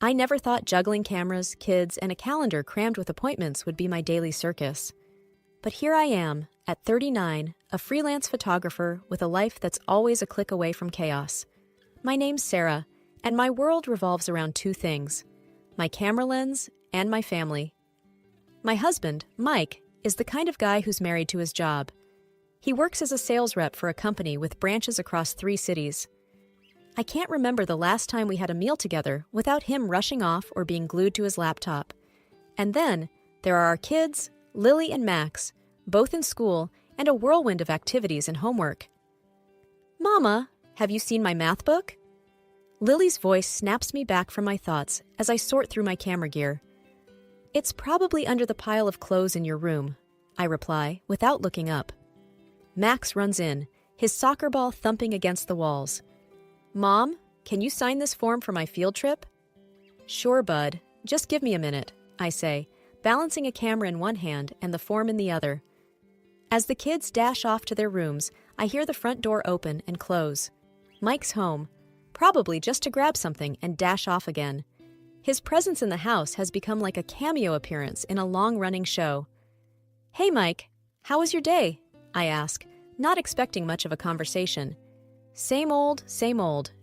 I never thought juggling cameras, kids, and a calendar crammed with appointments would be my daily circus. But here I am, at 39, a freelance photographer with a life that's always a click away from chaos. My name's Sarah, and my world revolves around two things: my camera lens and my family. My husband, Mike, is the kind of guy who's married to his job. He works as a sales rep for a company with branches across 3 cities. I can't remember the last time we had a meal together without him rushing off or being glued to his laptop. And then, there are our kids, Lily and Max, both in school, and a whirlwind of activities and homework. "Mama, have you seen my math book?" Lily's voice snaps me back from my thoughts as I sort through my camera gear. "It's probably under the pile of clothes in your room," I reply, without looking up. Max runs in, his soccer ball thumping against the walls. "Mom, can you sign this form for my field trip?" "Sure, bud. Just give me a minute," I say, balancing a camera in one hand and the form in the other. As the kids dash off to their rooms, I hear the front door open and close. Mike's home, probably just to grab something and dash off again. His presence in the house has become like a cameo appearance in a long-running show. "Hey, Mike, how was your day?" I ask, not expecting much of a conversation. Same old,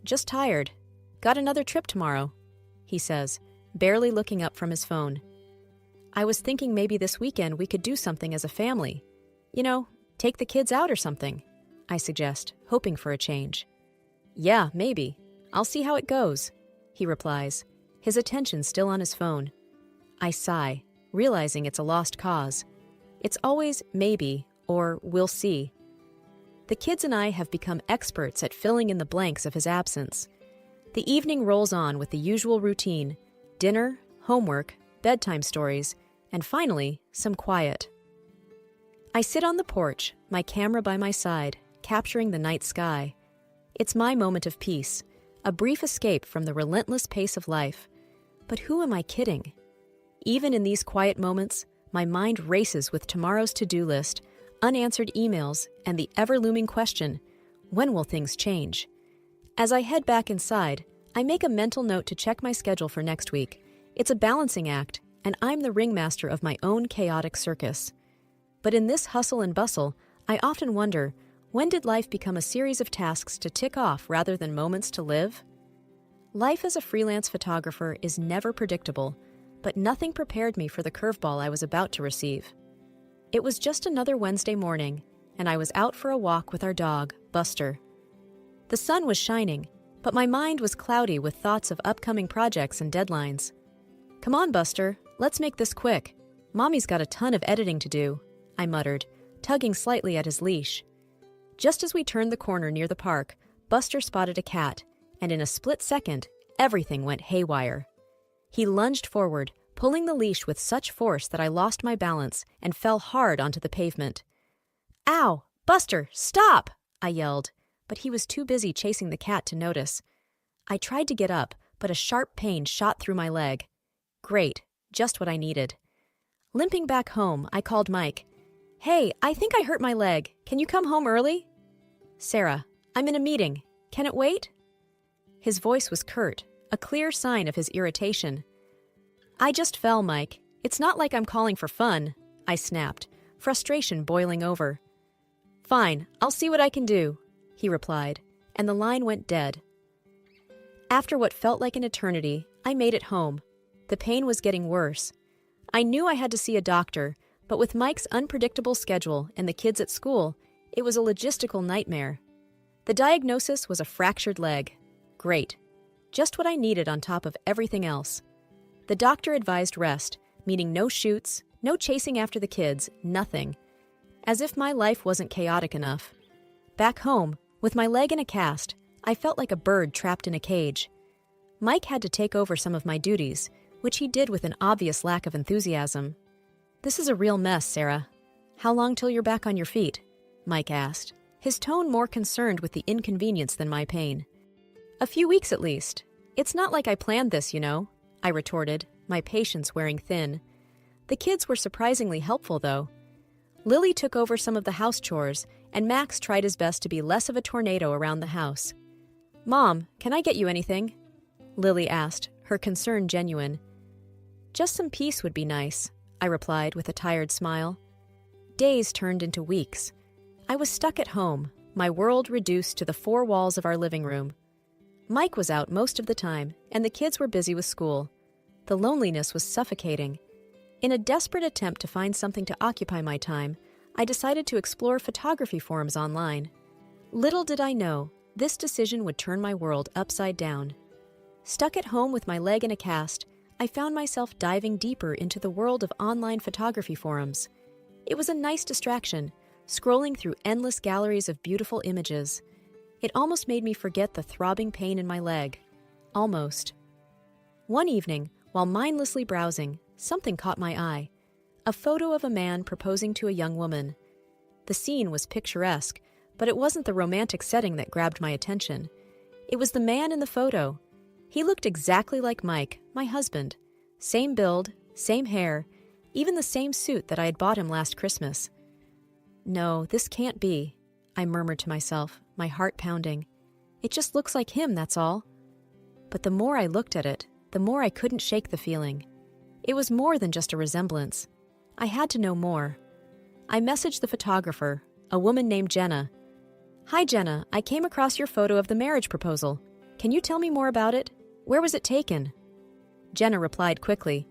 just tired. Got another trip tomorrow," he says, barely looking up from his phone. "I was thinking maybe this weekend we could do something as a family. You know, take the kids out or something," I suggest, hoping for a change. "Yeah, maybe. I'll see how it goes," he replies, his attention still on his phone. I sigh, realizing it's a lost cause. It's always maybe or we'll see. The kids and I have become experts at filling in the blanks of his absence. The evening rolls on with the usual routine: dinner, homework, bedtime stories, and finally, some quiet. I sit on the porch, my camera by my side, capturing the night sky. It's my moment of peace, a brief escape from the relentless pace of life. But who am I kidding? Even in these quiet moments, my mind races with tomorrow's to-do list, unanswered emails, and the ever-looming question, when will things change? As I head back inside, I make a mental note to check my schedule for next week. It's a balancing act, and I'm the ringmaster of my own chaotic circus. But in this hustle and bustle, I often wonder, when did life become a series of tasks to tick off rather than moments to live? Life as a freelance photographer is never predictable, but nothing prepared me for the curveball I was about to receive. It was just another Wednesday morning, and I was out for a walk with our dog, Buster. The sun was shining, but my mind was cloudy with thoughts of upcoming projects and deadlines. "Come on, Buster, let's make this quick. Mommy's got a ton of editing to do," I muttered, tugging slightly at his leash. Just as we turned the corner near the park, Buster spotted a cat, and in a split second, everything went haywire. He lunged forward, pulling the leash with such force that I lost my balance and fell hard onto the pavement. "Ow! Buster, stop!" I yelled, but he was too busy chasing the cat to notice. I tried to get up, but a sharp pain shot through my leg. Great, just what I needed. Limping back home, I called Mike. "Hey, I think I hurt my leg. Can you come home early?" "Sarah, I'm in a meeting. Can it wait?" His voice was curt, a clear sign of his irritation. "I just fell, Mike. It's not like I'm calling for fun," I snapped, frustration boiling over. "Fine, I'll see what I can do," he replied, and the line went dead. After what felt like an eternity, I made it home. The pain was getting worse. I knew I had to see a doctor, but with Mike's unpredictable schedule and the kids at school, it was a logistical nightmare. The diagnosis was a fractured leg. Great. Just what I needed on top of everything else. The doctor advised rest, meaning no shoots, no chasing after the kids, nothing. As if my life wasn't chaotic enough. Back home, with my leg in a cast, I felt like a bird trapped in a cage. Mike had to take over some of my duties, which he did with an obvious lack of enthusiasm. "This is a real mess, Sarah. How long till you're back on your feet?" Mike asked, his tone more concerned with the inconvenience than my pain. "A few weeks at least. It's not like I planned this, you know," I retorted, my patience wearing thin. The kids were surprisingly helpful, though. Lily took over some of the house chores, and Max tried his best to be less of a tornado around the house. "Mom, can I get you anything?" Lily asked, her concern genuine. "Just some peace would be nice," I replied with a tired smile. Days turned into weeks. I was stuck at home, my world reduced to the four walls of our living room. Mike was out most of the time, and the kids were busy with school. The loneliness was suffocating. In a desperate attempt to find something to occupy my time, I decided to explore photography forums online. Little did I know, this decision would turn my world upside down. Stuck at home with my leg in a cast, I found myself diving deeper into the world of online photography forums. It was a nice distraction, scrolling through endless galleries of beautiful images. It almost made me forget the throbbing pain in my leg. Almost. One evening, while mindlessly browsing, something caught my eye. A photo of a man proposing to a young woman. The scene was picturesque, but it wasn't the romantic setting that grabbed my attention. It was the man in the photo. He looked exactly like Mike, my husband. Same build, same hair, even the same suit that I had bought him last Christmas. "No, this can't be," I murmured to myself, my heart pounding. "It just looks like him, that's all." But the more I looked at it, the more I couldn't shake the feeling. It was more than just a resemblance. I had to know more. I messaged the photographer, a woman named Jenna. "Hi Jenna, I came across your photo of the marriage proposal. Can you tell me more about it? Where was it taken?" Jenna replied quickly.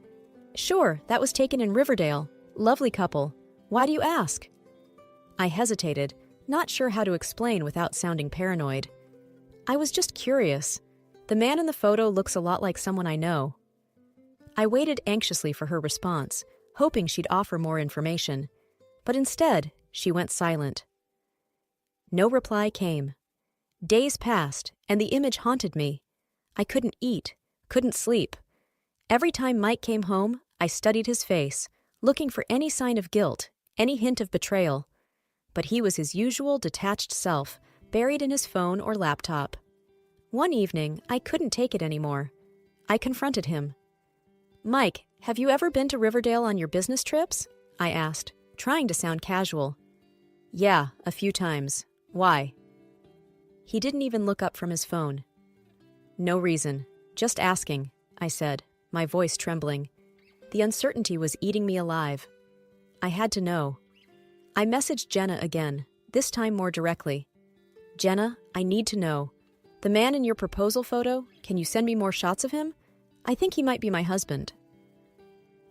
"Sure, that was taken in Riverdale. Lovely couple. Why do you ask?" I hesitated, not sure how to explain without sounding paranoid. "I was just curious. The man in the photo looks a lot like someone I know." I waited anxiously for her response, hoping she'd offer more information. But instead, she went silent. No reply came. Days passed, and the image haunted me. I couldn't eat, couldn't sleep. Every time Mike came home, I studied his face, looking for any sign of guilt, any hint of betrayal. But he was his usual detached self, buried in his phone or laptop. One evening, I couldn't take it anymore. I confronted him. "Mike, have you ever been to Riverdale on your business trips?" I asked, trying to sound casual. "Yeah, a few times. Why?" He didn't even look up from his phone. "No reason. Just asking," I said, my voice trembling. The uncertainty was eating me alive. I had to know. I messaged Jenna again, this time more directly. "Jenna, I need to know. The man in your proposal photo, can you send me more shots of him? I think he might be my husband."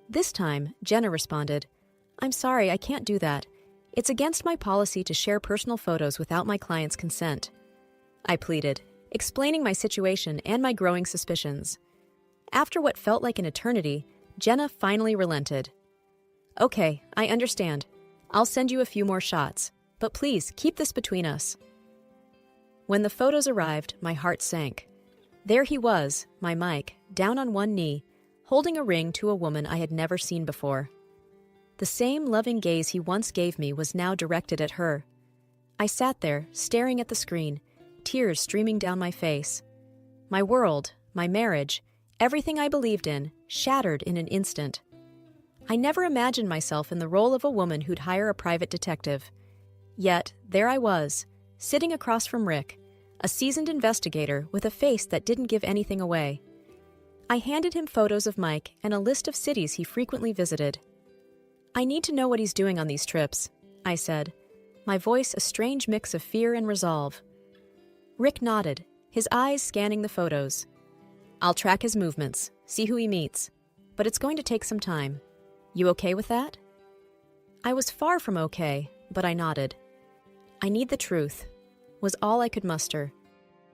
This time, Jenna responded, "I'm sorry, I can't do that. It's against my policy to share personal photos without my client's consent." I pleaded, explaining my situation and my growing suspicions. After what felt like an eternity, Jenna finally relented. "Okay, I understand. I'll send you a few more shots, but please keep this between us." When the photos arrived, my heart sank. There he was, my Mike, down on one knee, holding a ring to a woman I had never seen before. The same loving gaze he once gave me was now directed at her. I sat there, staring at the screen, tears streaming down my face. My world, my marriage, everything I believed in, shattered in an instant. I never imagined myself in the role of a woman who'd hire a private detective. Yet, there I was, sitting across from Rick, a seasoned investigator with a face that didn't give anything away. I handed him photos of Mike and a list of cities he frequently visited. "I need to know what he's doing on these trips," I said, my voice a strange mix of fear and resolve. Rick nodded, his eyes scanning the photos. "I'll track his movements, see who he meets, but it's going to take some time. You okay with that?" I was far from okay, but I nodded. "I need the truth," was all I could muster.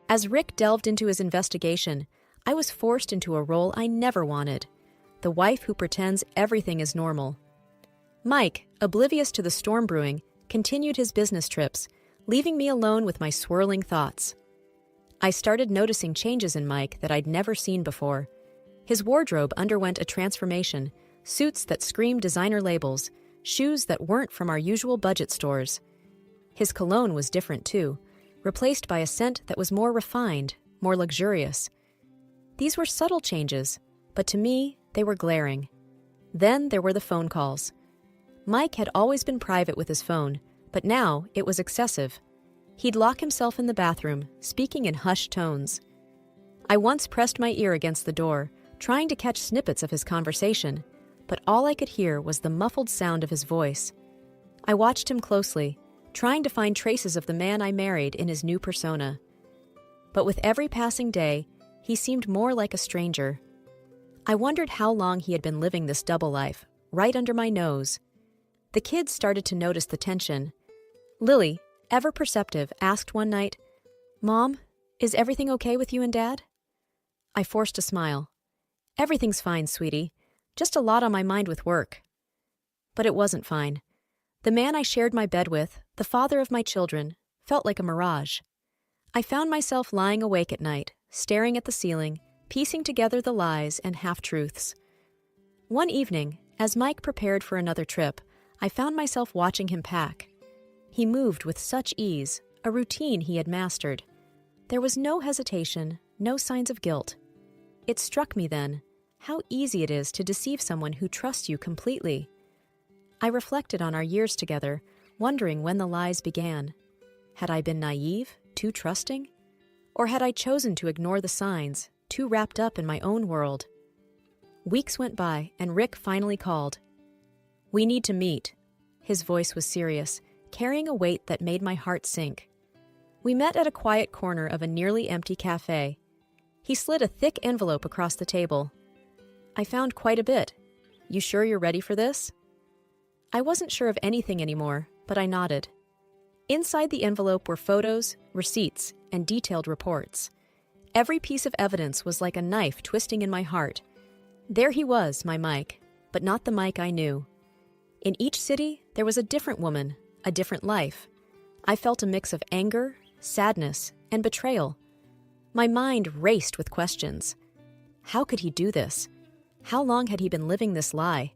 As Rick delved into his investigation, I was forced into a role I never wanted, the wife who pretends everything is normal. Mike, oblivious to the storm brewing, continued his business trips, leaving me alone with my swirling thoughts. I started noticing changes in Mike that I'd never seen before. His wardrobe underwent a transformation, suits that screamed designer labels, shoes that weren't from our usual budget stores. His cologne was different too, replaced by a scent that was more refined, more luxurious. These were subtle changes, but to me, they were glaring. Then there were the phone calls. Mike had always been private with his phone, but now it was excessive. He'd lock himself in the bathroom, speaking in hushed tones. I once pressed my ear against the door, trying to catch snippets of his conversation, but all I could hear was the muffled sound of his voice. I watched him closely, trying to find traces of the man I married in his new persona. But with every passing day, he seemed more like a stranger. I wondered how long he had been living this double life, right under my nose. The kids started to notice the tension. Lily, ever perceptive, asked one night, "Mom, is everything okay with you and Dad?" I forced a smile. "Everything's fine, sweetie. Just a lot on my mind with work." But it wasn't fine. The man I shared my bed with, the father of my children, felt like a mirage. I found myself lying awake at night, staring at the ceiling, piecing together the lies and half-truths. One evening, as Mike prepared for another trip, I found myself watching him pack. He moved with such ease, a routine he had mastered. There was no hesitation, no signs of guilt. It struck me then how easy it is to deceive someone who trusts you completely. I reflected on our years together, wondering when the lies began. Had I been naive, too trusting? Or had I chosen to ignore the signs, too wrapped up in my own world? Weeks went by, and Rick finally called. "We need to meet." His voice was serious, carrying a weight that made my heart sink. We met at a quiet corner of a nearly empty cafe. He slid a thick envelope across the table. "I found quite a bit. You sure you're ready for this?" I wasn't sure of anything anymore, but I nodded. Inside the envelope were photos, receipts, and detailed reports. Every piece of evidence was like a knife twisting in my heart. There he was, my Mike, but not the Mike I knew. In each city, there was a different woman, a different life. I felt a mix of anger, sadness, and betrayal. My mind raced with questions. How could he do this? How long had he been living this lie?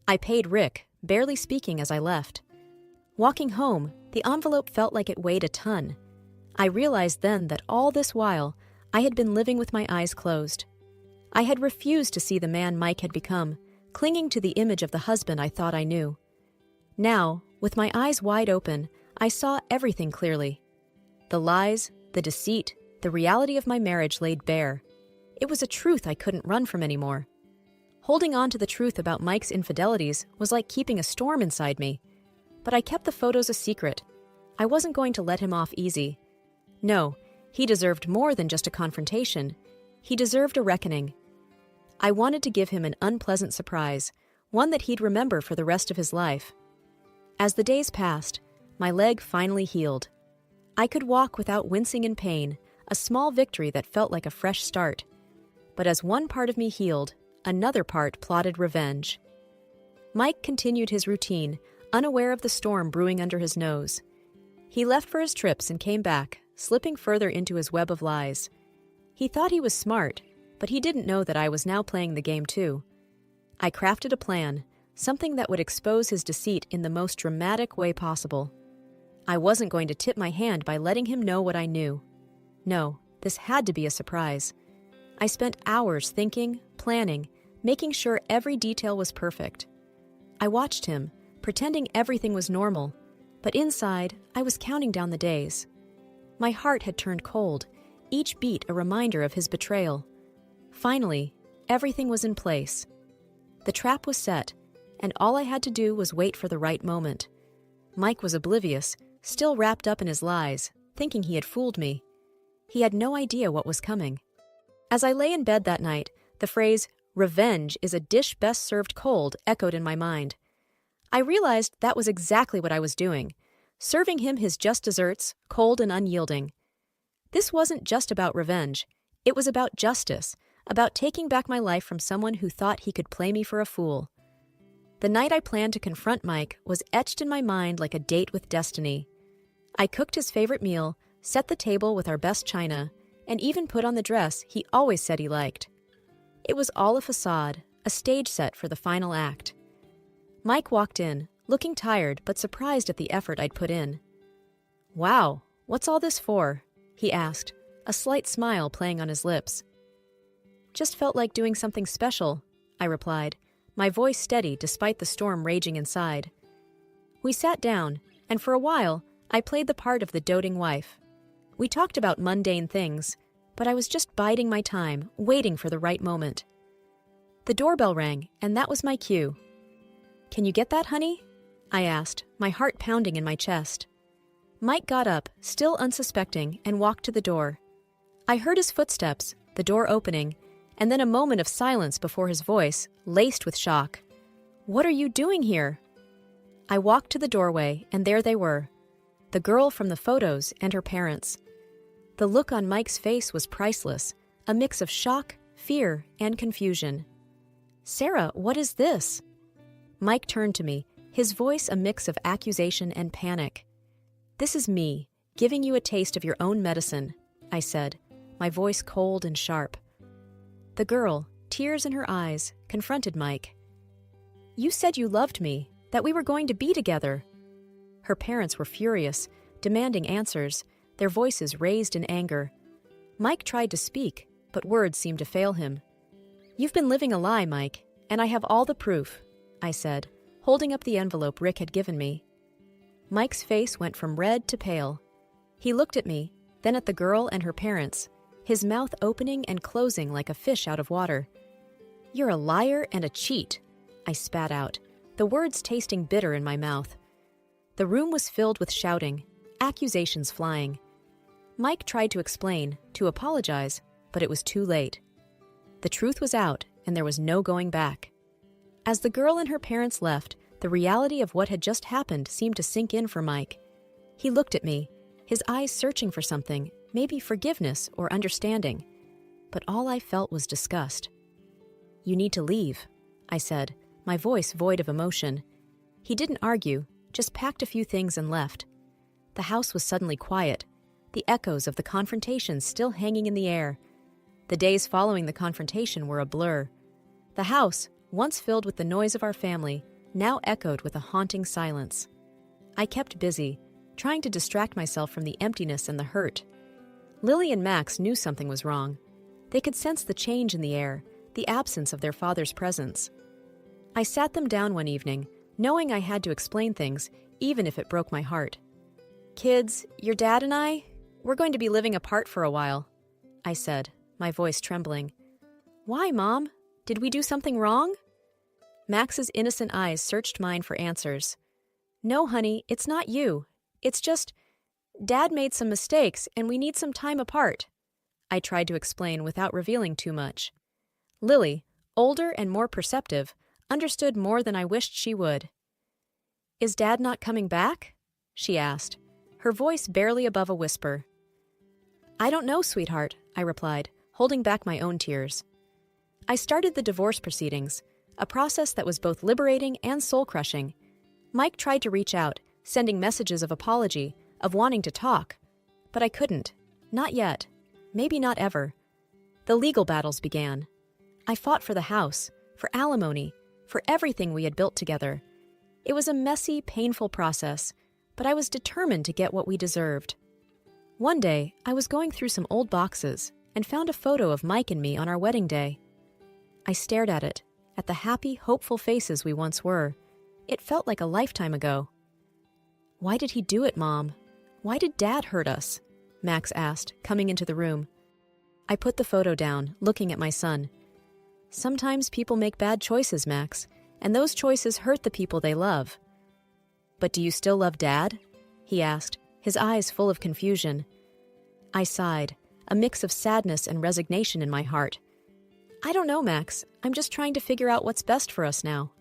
I paid Rick, barely speaking as I left. Walking home, the envelope felt like it weighed a ton. I realized then that all this while, I had been living with my eyes closed. I had refused to see the man Mike had become, clinging to the image of the husband I thought I knew. Now, with my eyes wide open, I saw everything clearly. The lies, the deceit, the reality of my marriage laid bare. It was a truth I couldn't run from anymore. Holding on to the truth about Mike's infidelities was like keeping a storm inside me. But I kept the photos a secret. I wasn't going to let him off easy. No, he deserved more than just a confrontation. He deserved a reckoning. I wanted to give him an unpleasant surprise, one that he'd remember for the rest of his life. As the days passed, my leg finally healed. I could walk without wincing in pain, a small victory that felt like a fresh start. But as one part of me healed, another part plotted revenge. Mike continued his routine, unaware of the storm brewing under his nose. He left for his trips and came back, slipping further into his web of lies. He thought he was smart, but he didn't know that I was now playing the game too. I crafted a plan, something that would expose his deceit in the most dramatic way possible. I wasn't going to tip my hand by letting him know what I knew. No, this had to be a surprise. I spent hours thinking, planning, making sure every detail was perfect. I watched him, pretending everything was normal, but inside, I was counting down the days. My heart had turned cold, each beat a reminder of his betrayal. Finally, everything was in place. The trap was set, and all I had to do was wait for the right moment. Mike was oblivious, still wrapped up in his lies, thinking he had fooled me. He had no idea what was coming. As I lay in bed that night, the phrase, "Revenge is a dish best served cold," echoed in my mind. I realized that was exactly what I was doing, serving him his just desserts, cold and unyielding. This wasn't just about revenge. It was about justice, about taking back my life from someone who thought he could play me for a fool. The night I planned to confront Mike was etched in my mind like a date with destiny. I cooked his favorite meal, set the table with our best china, and even put on the dress he always said he liked. It was all a facade, a stage set for the final act. Mike walked in, looking tired but surprised at the effort I'd put in. "Wow, what's all this for?" he asked, a slight smile playing on his lips. "Just felt like doing something special," I replied, my voice steady despite the storm raging inside. We sat down, and for a while, I played the part of the doting wife. We talked about mundane things, but I was just biding my time, waiting for the right moment. The doorbell rang, and that was my cue. "Can you get that, honey?" I asked, my heart pounding in my chest. Mike got up, still unsuspecting, and walked to the door. I heard his footsteps, the door opening, and then a moment of silence before his voice, laced with shock. "What are you doing here?" I walked to the doorway, and there they were, the girl from the photos and her parents. The look on Mike's face was priceless, a mix of shock, fear, and confusion. "Sarah, what is this?" Mike turned to me, his voice a mix of accusation and panic. "This is me, giving you a taste of your own medicine," I said, my voice cold and sharp. The girl, tears in her eyes, confronted Mike. "You said you loved me, that we were going to be together." Her parents were furious, demanding answers, their voices raised in anger. Mike tried to speak, but words seemed to fail him. "You've been living a lie, Mike, and I have all the proof," I said, holding up the envelope Rick had given me. Mike's face went from red to pale. He looked at me, then at the girl and her parents, his mouth opening and closing like a fish out of water. "You're a liar and a cheat," I spat out, the words tasting bitter in my mouth. The room was filled with shouting, accusations flying. Mike tried to explain, to apologize, but it was too late. The truth was out, and there was no going back. As the girl and her parents left, the reality of what had just happened seemed to sink in for Mike. He looked at me, his eyes searching for something, maybe forgiveness or understanding. But all I felt was disgust. "You need to leave," I said, my voice void of emotion. He didn't argue, just packed a few things and left. The house was suddenly quiet, the echoes of the confrontation still hanging in the air. The days following the confrontation were a blur. The house, once filled with the noise of our family, now echoed with a haunting silence. I kept busy, trying to distract myself from the emptiness and the hurt. Lily and Max knew something was wrong. They could sense the change in the air, the absence of their father's presence. I sat them down one evening, knowing I had to explain things, even if it broke my heart. "Kids, your dad and I, we're going to be living apart for a while," I said, my voice trembling. "Why, Mom? Did we do something wrong?" Max's innocent eyes searched mine for answers. "No, honey, it's not you. It's just, Dad made some mistakes and we need some time apart," I tried to explain without revealing too much. Lily, older and more perceptive, understood more than I wished she would. "Is Dad not coming back?" she asked, her voice barely above a whisper. "I don't know, sweetheart," I replied, holding back my own tears. I started the divorce proceedings, a process that was both liberating and soul-crushing. Mike tried to reach out, sending messages of apology, of wanting to talk. But I couldn't. Not yet. Maybe not ever. The legal battles began. I fought for the house, for alimony, for everything we had built together. It was a messy, painful process, but I was determined to get what we deserved. One day, I was going through some old boxes and found a photo of Mike and me on our wedding day. I stared at it, at the happy, hopeful faces we once were. It felt like a lifetime ago. "Why did he do it, Mom? Why did Dad hurt us?" Max asked, coming into the room. I put the photo down, looking at my son. "Sometimes people make bad choices, Max, and those choices hurt the people they love." "But do you still love Dad?" he asked, his eyes full of confusion. I sighed, a mix of sadness and resignation in my heart. "I don't know, Max. I'm just trying to figure out what's best for us now."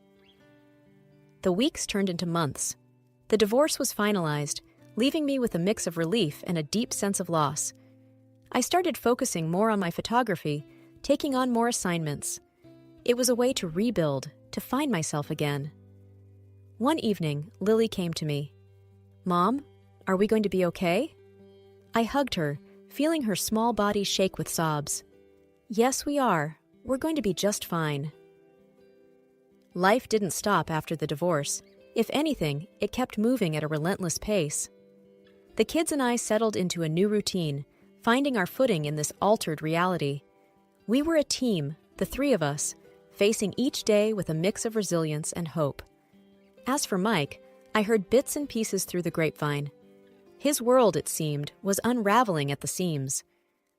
The weeks turned into months. The divorce was finalized, leaving me with a mix of relief and a deep sense of loss. I started focusing more on my photography, taking on more assignments. It was a way to rebuild, to find myself again. One evening, Lily came to me. "Mom, are we going to be okay?" I hugged her, feeling her small body shake with sobs. "Yes, we are. We're going to be just fine." Life didn't stop after the divorce. If anything, it kept moving at a relentless pace. The kids and I settled into a new routine, finding our footing in this altered reality. We were a team, the three of us, facing each day with a mix of resilience and hope. As for Mike, I heard bits and pieces through the grapevine. His world, it seemed, was unraveling at the seams.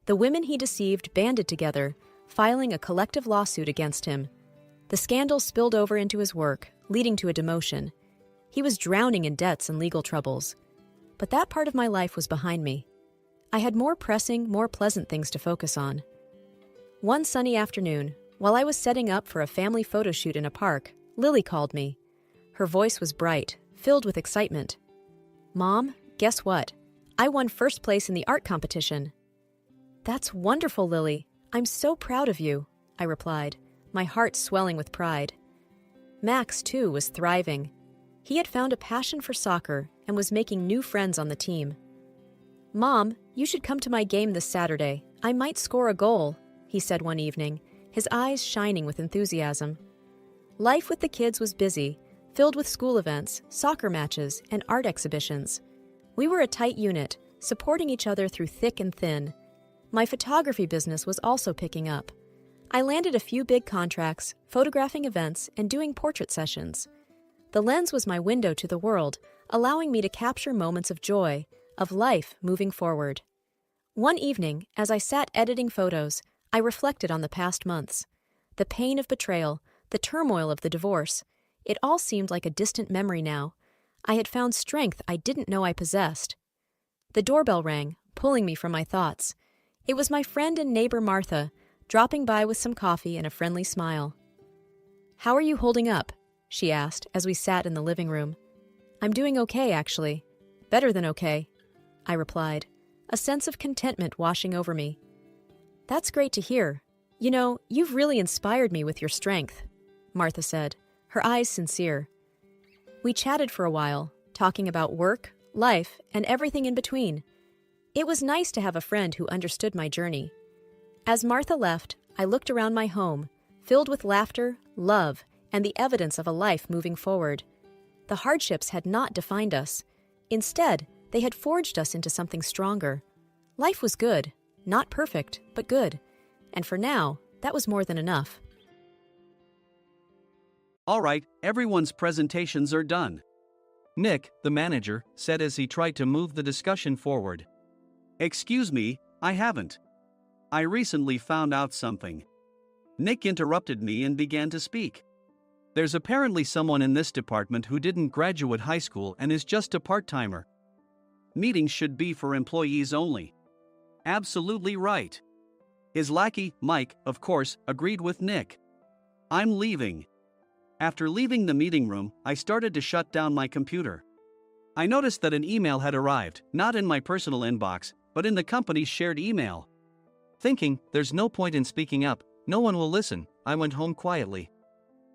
The women he deceived banded together, filing a collective lawsuit against him. The scandal spilled over into his work, leading to a demotion. He was drowning in debts and legal troubles. But that part of my life was behind me. I had more pressing, more pleasant things to focus on. One sunny afternoon, while I was setting up for a family photo shoot in a park, Lily called me. Her voice was bright, filled with excitement. "Mom, guess what? I won first place in the art competition." "That's wonderful, Lily. I'm so proud of you," I replied, my heart swelling with pride. Max, too, was thriving. He had found a passion for soccer and was making new friends on the team. "Mom, you should come to my game this Saturday. I might score a goal," he said one evening, his eyes shining with enthusiasm. Life with the kids was busy, filled with school events, soccer matches, and art exhibitions. We were a tight unit, supporting each other through thick and thin. My photography business was also picking up. I landed a few big contracts, photographing events, and doing portrait sessions. The lens was my window to the world, allowing me to capture moments of joy, of life moving forward. One evening, as I sat editing photos, I reflected on the past months. The pain of betrayal, the turmoil of the divorce. It all seemed like a distant memory now. I had found strength I didn't know I possessed. The doorbell rang, pulling me from my thoughts. It was my friend and neighbor Martha, dropping by with some coffee and a friendly smile. "How are you holding up?" she asked as we sat in the living room. "I'm doing okay, actually. Better than okay," I replied, a sense of contentment washing over me. "That's great to hear. You know, you've really inspired me with your strength," Martha said, her eyes sincere. We chatted for a while, talking about work, life, and everything in between. It was nice to have a friend who understood my journey. As Martha left, I looked around my home, filled with laughter, love, and the evidence of a life moving forward. The hardships had not defined us. Instead, they had forged us into something stronger. Life was good, not perfect, but good. And for now, that was more than enough. All right, everyone's presentations are done. Nick, the manager, said as he tried to move the discussion forward. Excuse me, I haven't. I recently found out something. Nick interrupted me and began to speak. There's apparently someone in this department who didn't graduate high school and is just a part-timer. Meetings should be for employees only. Absolutely right. His lackey, Mike, of course, agreed with Nick. I'm leaving. After leaving the meeting room, I started to shut down my computer. I noticed that an email had arrived, not in my personal inbox, but in the company's shared email. Thinking, there's no point in speaking up, no one will listen, I went home quietly.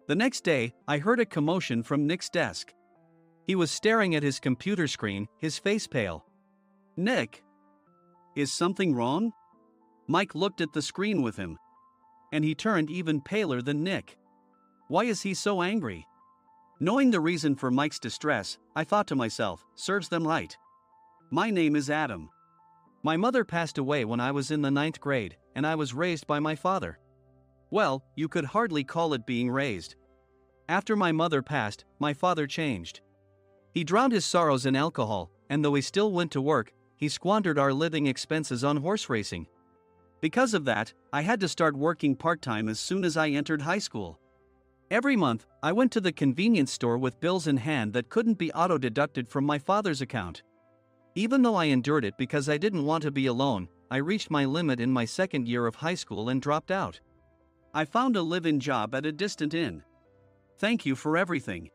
The next day, I heard a commotion from Nick's desk. He was staring at his computer screen, his face pale. Nick? Is something wrong? Mike looked at the screen with him. And he turned even paler than Nick. Why is he so angry? Knowing the reason for Mike's distress, I thought to myself, serves them right. My name is Adam. My mother passed away when I was in the 9th grade, and I was raised by my father. Well, you could hardly call it being raised. After my mother passed, my father changed. He drowned his sorrows in alcohol, and though he still went to work, he squandered our living expenses on horse racing. Because of that, I had to start working part-time as soon as I entered high school. Every month, I went to the convenience store with bills in hand that couldn't be auto-deducted from my father's account. Even though I endured it because I didn't want to be alone, I reached my limit in my second year of high school and dropped out. I found a live-in job at a distant inn. Thank you for everything.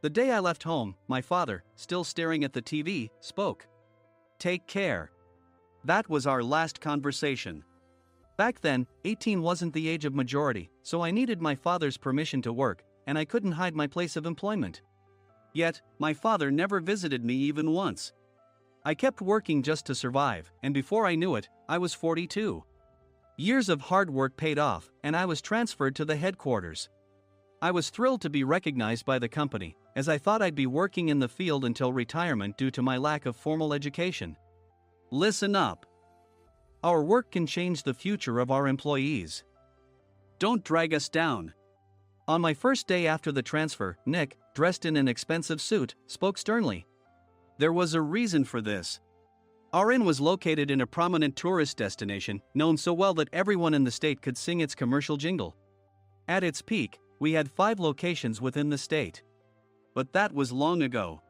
The day I left home, my father, still staring at the TV, spoke. Take care. That was our last conversation. Back then, 18 wasn't the age of majority, so I needed my father's permission to work, and I couldn't hide my place of employment. Yet, my father never visited me even once. I kept working just to survive, and before I knew it, I was 42. Years of hard work paid off, and I was transferred to the headquarters. I was thrilled to be recognized by the company, as I thought I'd be working in the field until retirement due to my lack of formal education. Listen up. Our work can change the future of our employees. Don't drag us down. On my first day after the transfer, Nick, dressed in an expensive suit, spoke sternly. There was a reason for this. Our inn was located in a prominent tourist destination, known so well that everyone in the state could sing its commercial jingle. At its peak, We had 5 locations within the state. But that was long ago.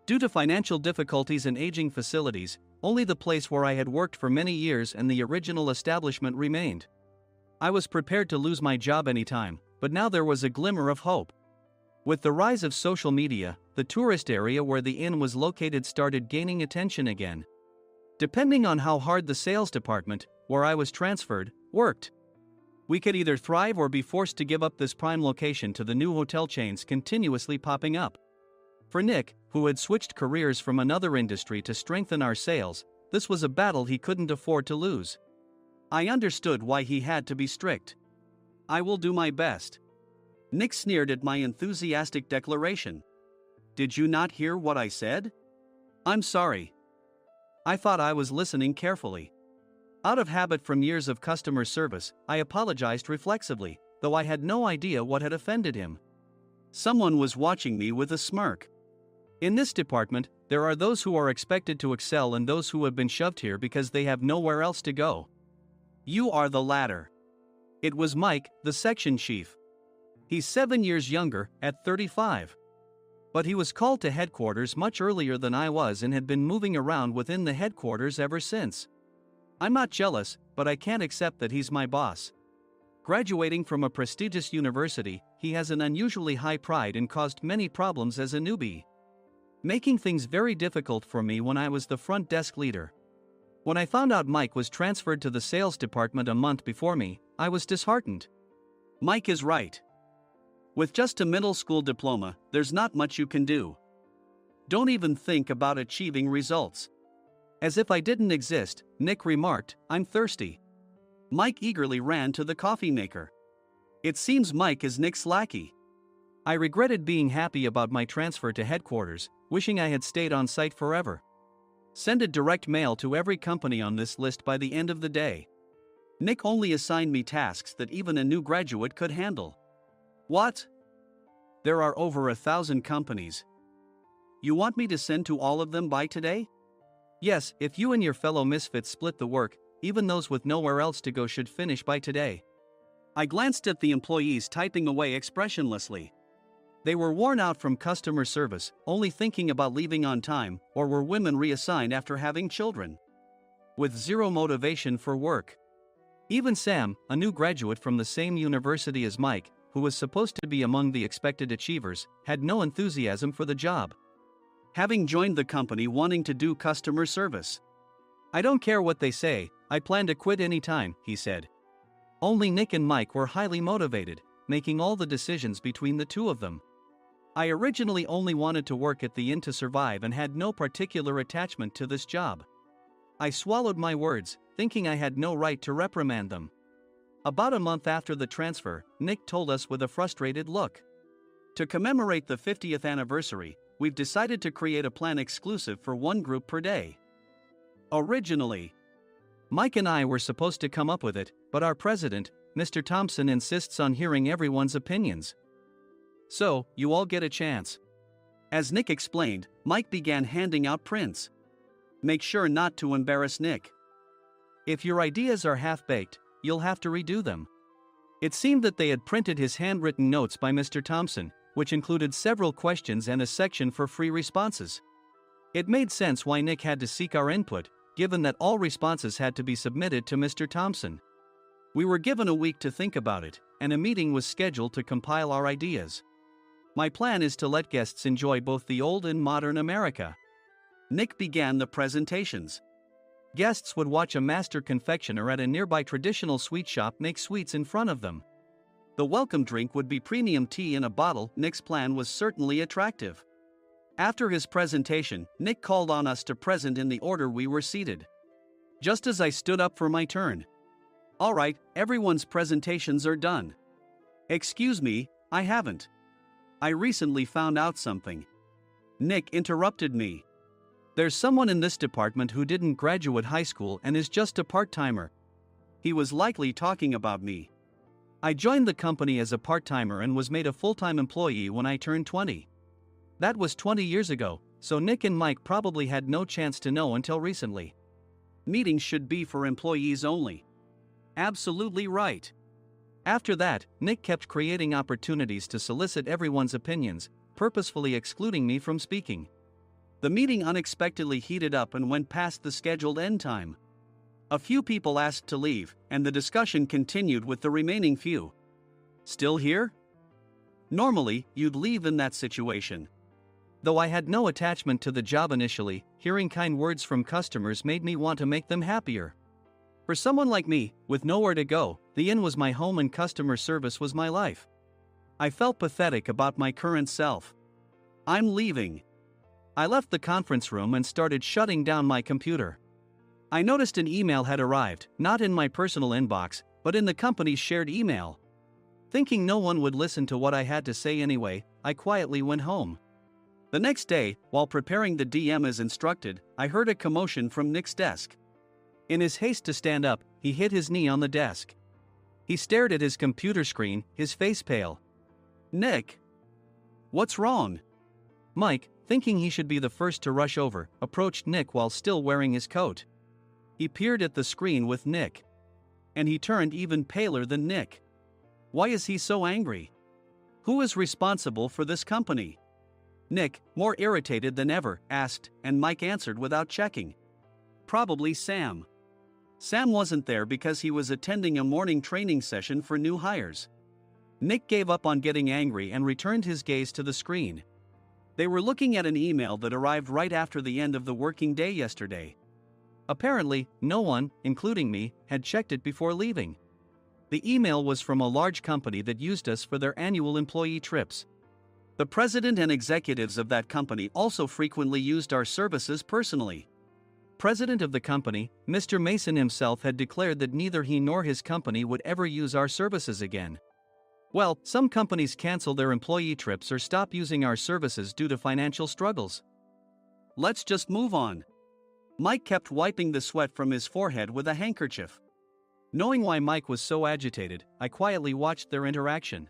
Due to financial difficulties and aging facilities, only the place where I had worked for many years and the original establishment remained. I was prepared to lose my job anytime, but now there was a glimmer of hope. With the rise of social media, the tourist area where the inn was located started gaining attention again. Depending on how hard the sales department, where I was transferred, worked, we could either thrive or be forced to give up this prime location to the new hotel chains continuously popping up. For Nick, who had switched careers from another industry to strengthen our sales, this was a battle he couldn't afford to lose. I understood why he had to be strict. I will do my best. Nick sneered at my enthusiastic declaration. Did you not hear what I said? I'm sorry. I thought I was listening carefully. Out of habit from years of customer service, I apologized reflexively, though I had no idea what had offended him. Someone was watching me with a smirk. In this department, there are those who are expected to excel and those who have been shoved here because they have nowhere else to go. You are the latter. It was Mike, the section chief. He's 7 years younger, at 35. But he was called to headquarters much earlier than I was and had been moving around within the headquarters ever since. I'm not jealous, but I can't accept that he's my boss. Graduating from a prestigious university, he has an unusually high pride and caused many problems as a newbie, making things very difficult for me when I was the front desk leader. When I found out Mike was transferred to the sales department a month before me, I was disheartened. Mike is right. With just a middle school diploma, there's not much you can do. Don't even think about achieving results. As if I didn't exist, Nick remarked, I'm thirsty. Mike eagerly ran to the coffee maker. It seems Mike is Nick's lackey. I regretted being happy about my transfer to headquarters, wishing I had stayed on site forever. Send a direct mail to every company on this list by the end of the day. Nick only assigned me tasks that even a new graduate could handle. What? There are over 1,000 companies. You want me to send to all of them by today? Yes, if you and your fellow misfits split the work, even those with nowhere else to go should finish by today. I glanced at the employees typing away expressionlessly. They were worn out from customer service, only thinking about leaving on time, or were women reassigned after having children, with zero motivation for work. Even Sam, a new graduate from the same university as Mike, who was supposed to be among the expected achievers, had no enthusiasm for the job, having joined the company wanting to do customer service. I don't care what they say, I plan to quit anytime, he said. Only Nick and Mike were highly motivated, making all the decisions between the two of them. I originally only wanted to work at the inn to survive and had no particular attachment to this job. I swallowed my words, thinking I had no right to reprimand them. About a month after the transfer, Nick told us with a frustrated look. To commemorate the 50th anniversary, we've decided to create a plan exclusive for one group per day. Originally, Mike and I were supposed to come up with it, but our president, Mr. Thompson, insists on hearing everyone's opinions. So, you all get a chance. As Nick explained, Mike began handing out prints. Make sure not to embarrass Nick. If your ideas are half-baked, you'll have to redo them. It seemed that they had printed his handwritten notes by Mr. Thompson, which included several questions and a section for free responses. It made sense why Nick had to seek our input, given that all responses had to be submitted to Mr. Thompson. We were given a week to think about it, and a meeting was scheduled to compile our ideas. My plan is to let guests enjoy both the old and modern America. Nick began the presentations. Guests would watch a master confectioner at a nearby traditional sweet shop make sweets in front of them. The welcome drink would be premium tea in a bottle. Nick's plan was certainly attractive. After his presentation, Nick called on us to present in the order we were seated. Just as I stood up for my turn. All right, everyone's presentations are done. Excuse me, I haven't. I recently found out something. Nick interrupted me. There's someone in this department who didn't graduate high school and is just a part-timer. He was likely talking about me. I joined the company as a part-timer and was made a full-time employee when I turned 20. That was 20 years ago, so Nick and Mike probably had no chance to know until recently. Meetings should be for employees only. Absolutely right. After that, Nick kept creating opportunities to solicit everyone's opinions, purposefully excluding me from speaking. The meeting unexpectedly heated up and went past the scheduled end time. A few people asked to leave, and the discussion continued with the remaining few. Still here? Normally, you'd leave in that situation. Though I had no attachment to the job initially, hearing kind words from customers made me want to make them happier. For someone like me, with nowhere to go, the inn was my home and customer service was my life. I felt pathetic about my current self. I'm leaving. I left the conference room and started shutting down my computer. I noticed an email had arrived, not in my personal inbox, but in the company's shared email. Thinking no one would listen to what I had to say anyway, I quietly went home. The next day, while preparing the DM as instructed, I heard a commotion from Nick's desk. In his haste to stand up, he hit his knee on the desk. He stared at his computer screen, his face pale. "Nick! What's wrong?" Mike, thinking he should be the first to rush over, approached Nick while still wearing his coat. He peered at the screen with Nick. And he turned even paler than Nick. Why is he so angry? Who is responsible for this company? Nick, more irritated than ever, asked, and Mike answered without checking. Probably Sam. Sam wasn't there because he was attending a morning training session for new hires. Nick gave up on getting angry and returned his gaze to the screen. They were looking at an email that arrived right after the end of the working day yesterday. Apparently, no one, including me, had checked it before leaving. The email was from a large company that used us for their annual employee trips. The president and executives of that company also frequently used our services personally. President of the company, Mr. Mason himself, had declared that neither he nor his company would ever use our services again. Well, some companies cancel their employee trips or stop using our services due to financial struggles. Let's just move on. Mike kept wiping the sweat from his forehead with a handkerchief. Knowing why Mike was so agitated, I quietly watched their interaction.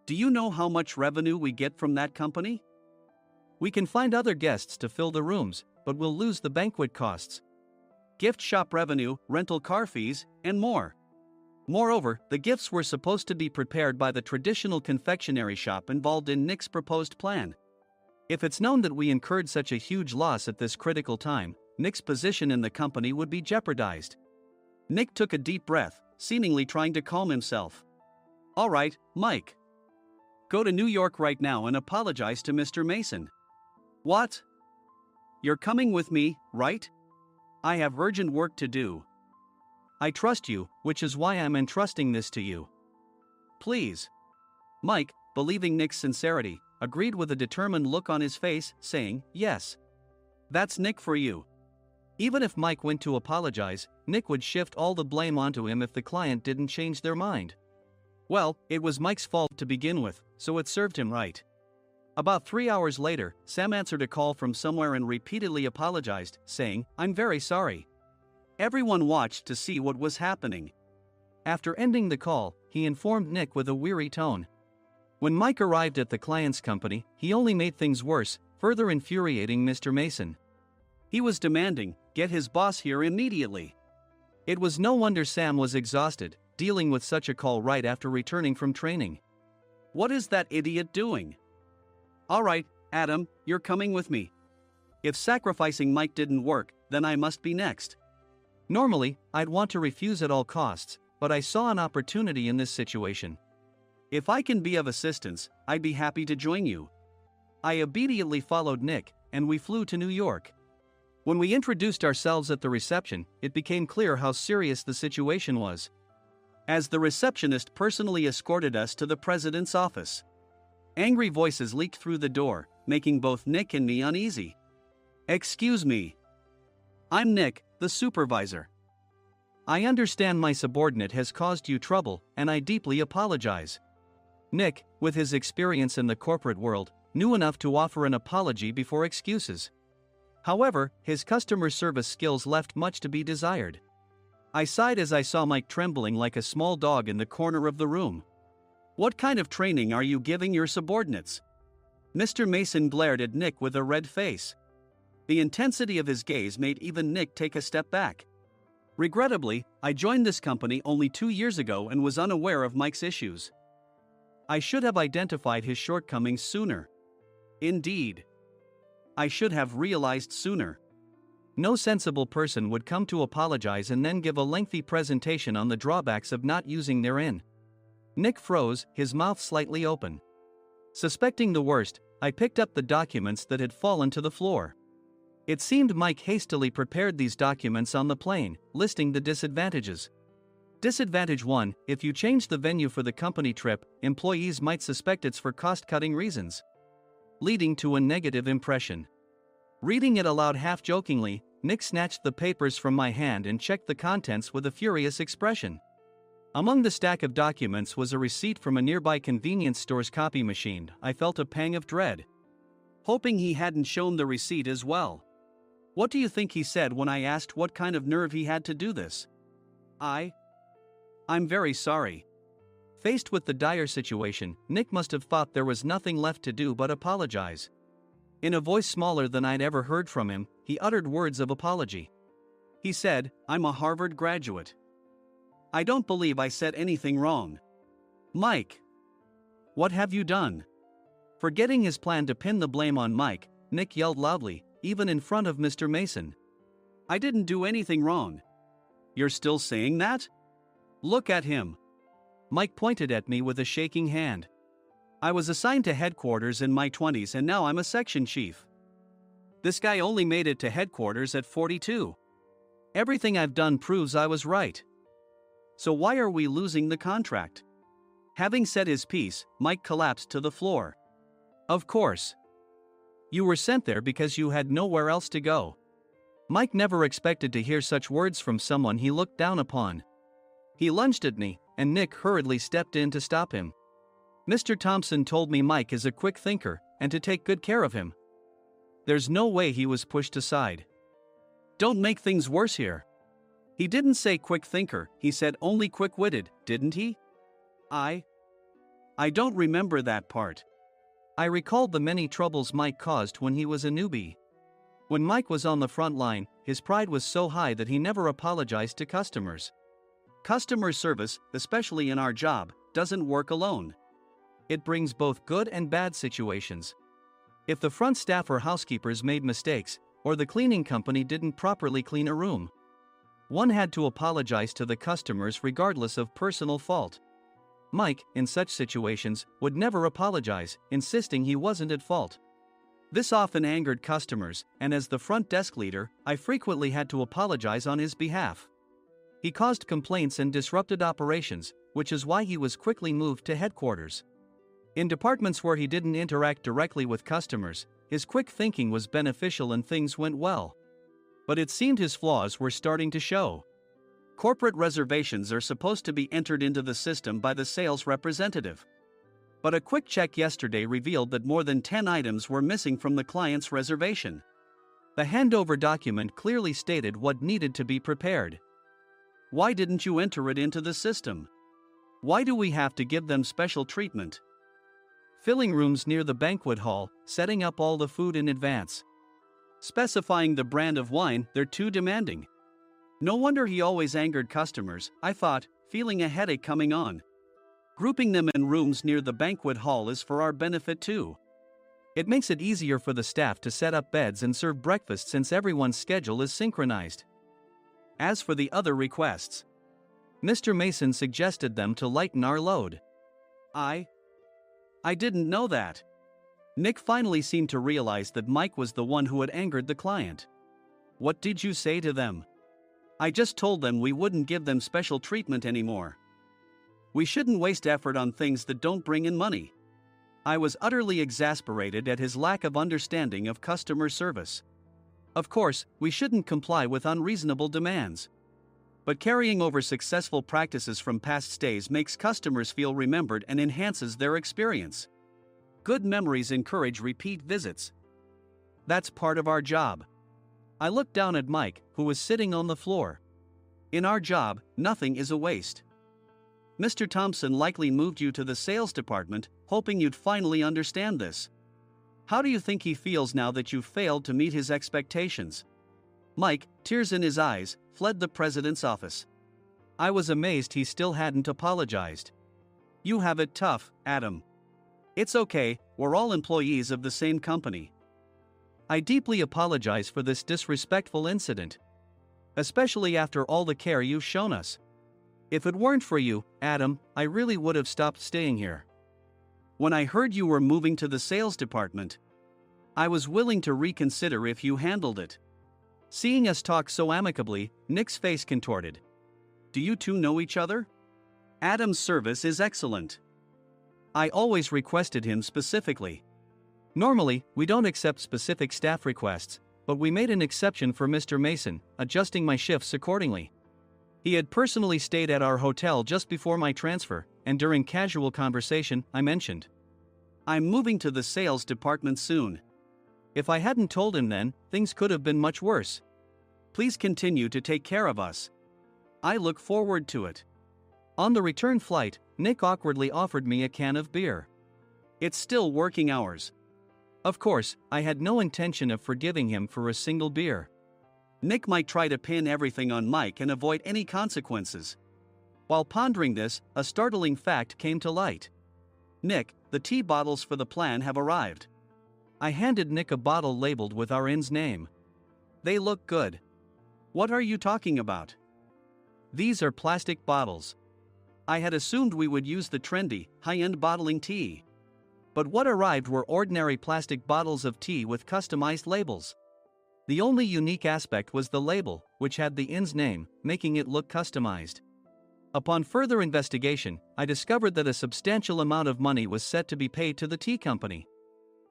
Do you know how much revenue we get from that company? We can find other guests to fill the rooms, but we'll lose the banquet costs, gift shop revenue, rental car fees, and more. Moreover, the gifts were supposed to be prepared by the traditional confectionery shop involved in Nick's proposed plan. If it's known that we incurred such a huge loss at this critical time, Nick's position in the company would be jeopardized. Nick took a deep breath, seemingly trying to calm himself. All right, Mike. Go to New York right now and apologize to Mr. Mason. What? You're coming with me, right? I have urgent work to do. I trust you, which is why I'm entrusting this to you. Please. Mike, believing Nick's sincerity, agreed with a determined look on his face, saying, yes. That's Nick for you. Even if Mike went to apologize, Nick would shift all the blame onto him if the client didn't change their mind. Well, it was Mike's fault to begin with, so it served him right. About 3 hours later, Sam answered a call from somewhere and repeatedly apologized, saying, I'm very sorry. Everyone watched to see what was happening. After ending the call, he informed Nick with a weary tone. When Mike arrived at the client's company, he only made things worse, further infuriating Mr. Mason. He was demanding, get his boss here immediately. It was no wonder Sam was exhausted, dealing with such a call right after returning from training. What is that idiot doing? All right, Adam, you're coming with me. If sacrificing Mike didn't work, then I must be next. Normally, I'd want to refuse at all costs, but I saw an opportunity in this situation. If I can be of assistance, I'd be happy to join you. I obediently followed Nick, and we flew to New York. When we introduced ourselves at the reception, it became clear how serious the situation was, as the receptionist personally escorted us to the president's office. Angry voices leaked through the door, making both Nick and me uneasy. Excuse me. I'm Nick, the supervisor. I understand my subordinate has caused you trouble, and I deeply apologize. Nick, with his experience in the corporate world, knew enough to offer an apology before excuses. However, his customer service skills left much to be desired. I sighed as I saw Mike trembling like a small dog in the corner of the room. What kind of training are you giving your subordinates? Mr. Mason glared at Nick with a red face. The intensity of his gaze made even Nick take a step back. Regrettably, I joined this company only 2 years ago and was unaware of Mike's issues. I should have identified his shortcomings sooner. Indeed. I should have realized sooner. No sensible person would come to apologize and then give a lengthy presentation on the drawbacks of not using their in. Nick froze, his mouth slightly open. Suspecting the worst, I picked up the documents that had fallen to the floor. It seemed Mike hastily prepared these documents on the plane, listing the disadvantages. Disadvantage 1: if you change the venue for the company trip, employees might suspect it's for cost-cutting reasons, leading to a negative impression. Reading it aloud half-jokingly, Nick snatched the papers from my hand and checked the contents with a furious expression. Among the stack of documents was a receipt from a nearby convenience store's copy machine. I felt a pang of dread, hoping he hadn't shown the receipt as well. What do you think he said when I asked what kind of nerve he had to do this? I'm very sorry. Faced with the dire situation, Nick must have thought there was nothing left to do but apologize. In a voice smaller than I'd ever heard from him, he uttered words of apology. He said, "I'm a Harvard graduate. I don't believe I said anything wrong." Mike! What have you done? Forgetting his plan to pin the blame on Mike, Nick yelled loudly, even in front of Mr. Mason. "I didn't do anything wrong." "You're still saying that? Look at him." Mike pointed at me with a shaking hand. "I was assigned to headquarters in my 20s and now I'm a section chief. This guy only made it to headquarters at 42. Everything I've done proves I was right. So why are we losing the contract?" Having said his piece, Mike collapsed to the floor. "Of course. You were sent there because you had nowhere else to go." Mike never expected to hear such words from someone he looked down upon. He lunged at me, and Nick hurriedly stepped in to stop him. "Mr. Thompson told me Mike is a quick thinker, and to take good care of him." There's no way he was pushed aside. "Don't make things worse here. He didn't say quick thinker, he said only quick-witted, didn't he?" I don't remember that part. I recalled the many troubles Mike caused when he was a newbie. When Mike was on the front line, his pride was so high that he never apologized to customers. Customer service, especially in our job, doesn't work alone. It brings both good and bad situations. If the front staff or housekeepers made mistakes, or the cleaning company didn't properly clean a room, one had to apologize to the customers regardless of personal fault. Mike, in such situations, would never apologize, insisting he wasn't at fault. This often angered customers, and as the front desk leader, I frequently had to apologize on his behalf. He caused complaints and disrupted operations, which is why he was quickly moved to headquarters. In departments where he didn't interact directly with customers, his quick thinking was beneficial and things went well. But it seemed his flaws were starting to show. Corporate reservations are supposed to be entered into the system by the sales representative. But a quick check yesterday revealed that more than 10 items were missing from the client's reservation. The handover document clearly stated what needed to be prepared. Why didn't you enter it into the system? Why do we have to give them special treatment? Filling rooms near the banquet hall, setting up all the food in advance. Specifying the brand of wine, they're too demanding. No wonder he always angered customers, I thought, feeling a headache coming on. Grouping them in rooms near the banquet hall is for our benefit too. It makes it easier for the staff to set up beds and serve breakfast since everyone's schedule is synchronized. As for the other requests, Mr. Mason suggested them to lighten our load. I didn't know that. Nick finally seemed to realize that Mike was the one who had angered the client. What did you say to them? I just told them we wouldn't give them special treatment anymore. We shouldn't waste effort on things that don't bring in money. I was utterly exasperated at his lack of understanding of customer service. Of course, we shouldn't comply with unreasonable demands. But carrying over successful practices from past stays makes customers feel remembered and enhances their experience. Good memories encourage repeat visits. That's part of our job. I looked down at Mike, who was sitting on the floor. In our job, nothing is a waste. Mr. Thompson likely moved you to the sales department, hoping you'd finally understand this. How do you think he feels now that you failed to meet his expectations? Mike, tears in his eyes, fled the president's office. I was amazed he still hadn't apologized. You have it tough, Adam. It's okay, we're all employees of the same company. I deeply apologize for this disrespectful incident. Especially after all the care you've shown us. If it weren't for you, Adam, I really would have stopped staying here. When I heard you were moving to the sales department, I was willing to reconsider if you handled it. Seeing us talk so amicably, Nick's face contorted. Do you two know each other? Adam's service is excellent. I always requested him specifically. Normally, we don't accept specific staff requests, but we made an exception for Mr. Mason, adjusting my shifts accordingly. He had personally stayed at our hotel just before my transfer, and during casual conversation, I mentioned, I'm moving to the sales department soon. If I hadn't told him then, things could have been much worse. Please continue to take care of us. I look forward to it. On the return flight, Nick awkwardly offered me a can of beer. It's still working hours. Of course, I had no intention of forgiving him for a single beer. Nick might try to pin everything on Mike and avoid any consequences. While pondering this, a startling fact came to light. Nick, the tea bottles for the plan have arrived. I handed Nick a bottle labeled with our inn's name. They look good. What are you talking about? These are plastic bottles. I had assumed we would use the trendy, high-end bottling tea. But what arrived were ordinary plastic bottles of tea with customized labels. The only unique aspect was the label, which had the inn's name, making it look customized. Upon further investigation, I discovered that a substantial amount of money was set to be paid to the tea company.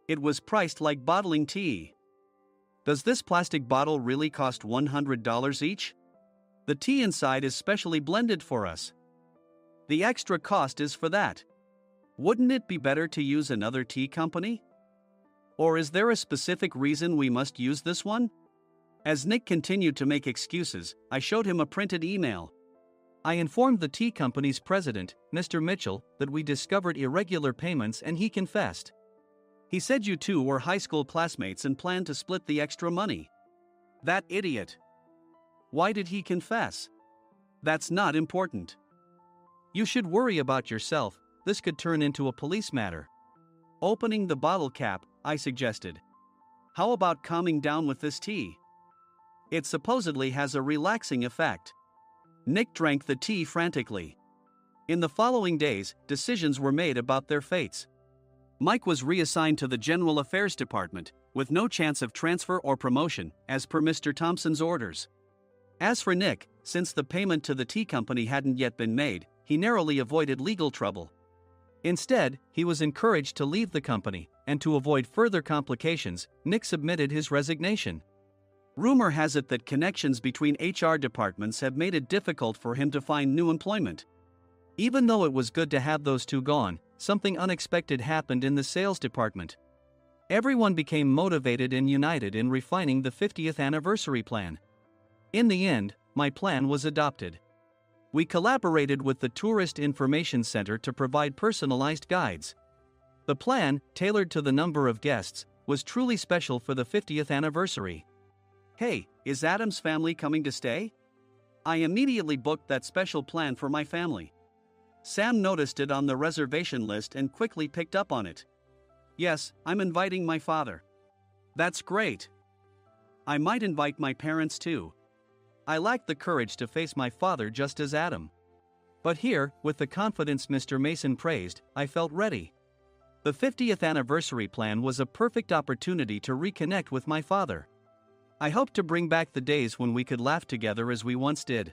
It was priced like bottling tea. Does this plastic bottle really cost $100 each? The tea inside is specially blended for us. The extra cost is for that. Wouldn't it be better to use another tea company? Or is there a specific reason we must use this one? As Nick continued to make excuses, I showed him a printed email. I informed the tea company's president, Mr. Mitchell, that we discovered irregular payments and he confessed. He said you two were high school classmates and planned to split the extra money. That idiot. Why did he confess? That's not important. You should worry about yourself, this could turn into a police matter. Opening the bottle cap, I suggested. How about calming down with this tea? It supposedly has a relaxing effect. Nick drank the tea frantically. In the following days, decisions were made about their fates. Mike was reassigned to the General Affairs Department, with no chance of transfer or promotion, as per Mr. Thompson's orders. As for Nick, since the payment to the tea company hadn't yet been made, he narrowly avoided legal trouble. Instead, he was encouraged to leave the company, and to avoid further complications, Nick submitted his resignation. Rumor has it that connections between HR departments have made it difficult for him to find new employment. Even though it was good to have those two gone, something unexpected happened in the sales department. Everyone became motivated and united in refining the 50th anniversary plan. In the end, my plan was adopted. We collaborated with the Tourist Information Center to provide personalized guides. The plan, tailored to the number of guests, was truly special for the 50th anniversary. Hey, is Adam's family coming to stay? I immediately booked that special plan for my family. Sam noticed it on the reservation list and quickly picked up on it. Yes, I'm inviting my father. That's great. I might invite my parents too. I lacked the courage to face my father just as Adam. But here, with the confidence Mr. Mason praised, I felt ready. The 50th anniversary plan was a perfect opportunity to reconnect with my father. I hoped to bring back the days when we could laugh together as we once did.